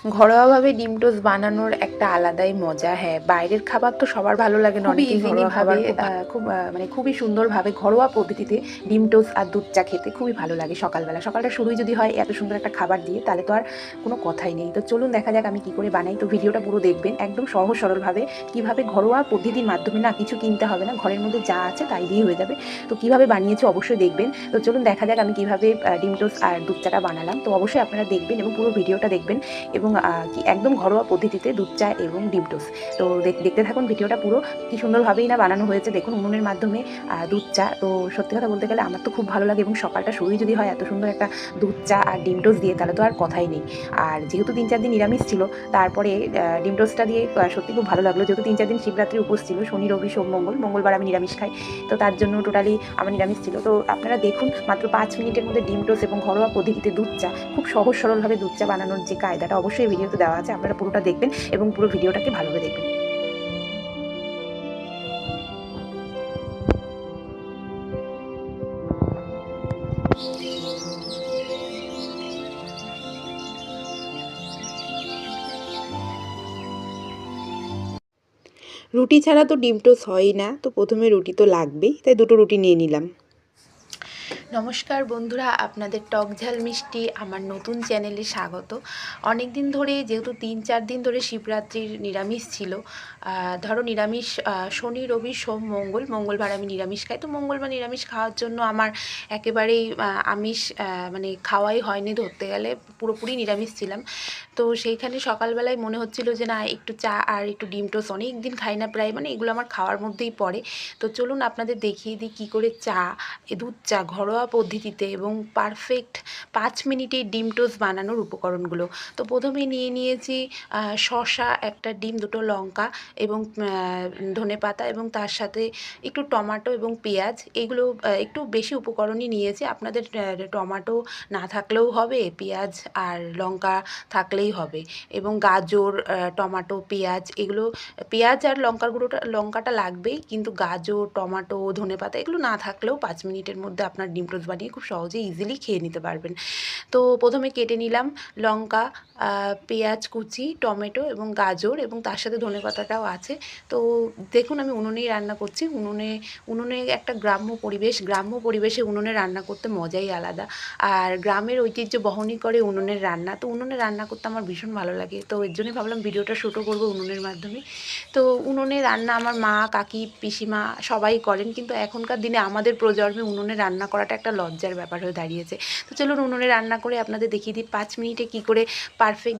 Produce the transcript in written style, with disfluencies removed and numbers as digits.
ঘরোয়াভাবে ডিম টোস্ট বানানোর একটা আলাদাই মজা। হ্যাঁ, বাইরের খাবার তো সবার ভালো লাগে না, অনেকেই ঘরোয়া খাবার মানে খুবই সুন্দরভাবে ঘরোয়া পদ্ধতিতে ডিম টোস্ট আর দুধ চা খেতে খুবই ভালো লাগে সকালবেলা। সকালটা শুরুই যদি হয় এত সুন্দর একটা খাবার দিয়ে, তাহলে তো আর কোনো কথাই নেই। তো চলুন দেখা যাক আমি কী করে বানাই। তো ভিডিওটা পুরো দেখবেন, একদম সহজ সরলভাবে কীভাবে ঘরোয়া পদ্ধতির মাধ্যমে, না কিছু কিনতে হবে না, ঘরের মধ্যে যা আছে তাই দিয়ে হয়ে যাবে। তো কীভাবে বানিয়েছি অবশ্যই দেখবেন। তো চলুন দেখা যাক আমি কীভাবে ডিম টোস্ট আর দুধ চাটা বানালাম। তো অবশ্যই আপনারা দেখবেন এবং পুরো ভিডিওটা দেখবেন, এবং কি একদম ঘরোয়া পদ্ধতিতে দুধ চা এবং ডিম টোস্ট। তো দেখতে থাকুন ভিডিওটা পুরো, কি সুন্দরভাবেই না বানানো হয়েছে দেখুন উনুনের মাধ্যমে দুধ চা। তো সত্যি কথা বলতে গেলে আমার তো খুব ভালো লাগে, এবং সকালটা শুরুই যদি হয় এত সুন্দর একটা দুধ চা আর ডিম টোস্ট দিয়ে, তাহলে তো আর কথাই নেই। আর যেহেতু 3-4 দিন নিরামিষ ছিল, তারপরে ডিম টোস্টটা দিয়ে সত্যি খুব ভালো লাগলো। যেহেতু 3-4 দিন শিবরাত্রির উপোস ছিল, শনি রবি সোম মঙ্গল, মঙ্গলবার আমি নিরামিষ খাই, তো তার জন্য টোটালি আমার নিরামিষ ছিল। তো আপনারা দেখুন মাত্র 5 মিনিটের মধ্যে ডিম টোস্ট এবং ঘরোয়া পদ্ধতিতে দুধ চা, খুব সহজ সরলভাবে দুধ চা বানানোর যে কায়দাটা অবশ্যই ভিডিওতে দেওয়া আছে, আপনারা পুরোটা দেখবেন এবং পুরো ভিডিওটাকে ভালোভাবে দেখবেন। রুটি ছাড়া তো ডিম টোস্ট হয়ই না, তো প্রথমে রুটি তো লাগবেই, তাই 2টো রুটি নিয়ে নিলাম। নমস্কার বন্ধুরা, আপনাদের টক ঝাল মিষ্টি আমার নতুন চ্যানেলে স্বাগত। অনেক দিন ধরে, যেহেতু 3-4 দিন ধরে শিবরাত্রির নিরামিষ ছিল, ধরো নিরামিষ শনি রবি সোম মঙ্গল, মঙ্গলবার আমি নিরামিষ খাই, তো মঙ্গলবার নিরামিষ খাওয়ার জন্য আমার একেবারেই আমিষ মানে খাওয়াই হয়নি, ধরতে গেলে পুরোপুরি নিরামিষ ছিলাম। তো সেইখানে সকালবেলায় মনে হচ্ছিল যে না, একটু চা আর একটু ডিম টোস্ট, অনেক দিন খাই না প্রায়, মানে এগুলো আমার খাওয়ার মধ্যেই পড়ে। তো চলুন আপনাদের দেখিয়ে দিই কী করে দুধ চা ঘরোয়া পদ্ধতিতে এবং পারফেক্ট 5 মিনিটে ডিম টোস্ট বানানোর উপকরণগুলো। তো প্রথমে নিয়ে নিয়েছি শসা, একটা ডিম, 2টো লঙ্কা এবং ধনেপাতা, এবং তার সাথে একটু টমেটো এবং পেঁয়াজ। এগুলো একটু বেশি উপকরণই নিয়েছি। আপনাদের টমেটো না থাকলেও হবে, পেঁয়াজ আর লঙ্কা থাকলেই হবে, এবং গাজর, টমেটো, পেঁয়াজ, এগুলো পেঁয়াজ আর লঙ্কাটা লাগবেই, কিন্তু গাজর, টমেটো, ধনেপাতা এগুলো না থাকলেও 5 মিনিটের মধ্যে আপনার ডিম টোস্ট বানিয়ে খুব সহজেই ইজিলি খেয়ে নিতে পারবেন। তো প্রথমে কেটে নিলাম লঙ্কা, পেঁয়াজ কুচি, টমেটো এবং গাজর, এবং তার সাথে ধনেপাতাটাও আছে। তো দেখুন আমি উনুনেই রান্না করছি। উনুনে একটা গ্রাম্য পরিবেশে উনুনে রান্না করতে মজাই আলাদা। আর গ্রামের ঐতিহ্য বহনই করে উনুনের রান্না। তো উনুনে রান্না করতে আমার ভীষণ ভালো লাগে, তো এর জন্যই ভাবলাম ভিডিওটা শ্যুটও করবো উনুনের মাধ্যমে। তো উনুনে রান্না আমার মা, কাকি, পিসিমা সবাই করেন, কিন্তু এখনকার দিনে আমাদের প্রজন্মে উনুনে রান্না করাটা একটা লজ্জার ব্যাপার হয়ে দাঁড়িয়েছে। তো চলুন উনুনে রান্না করে আপনাদের দেখিয়ে দিই 5 মিনিটে কী করে পারফেক্ট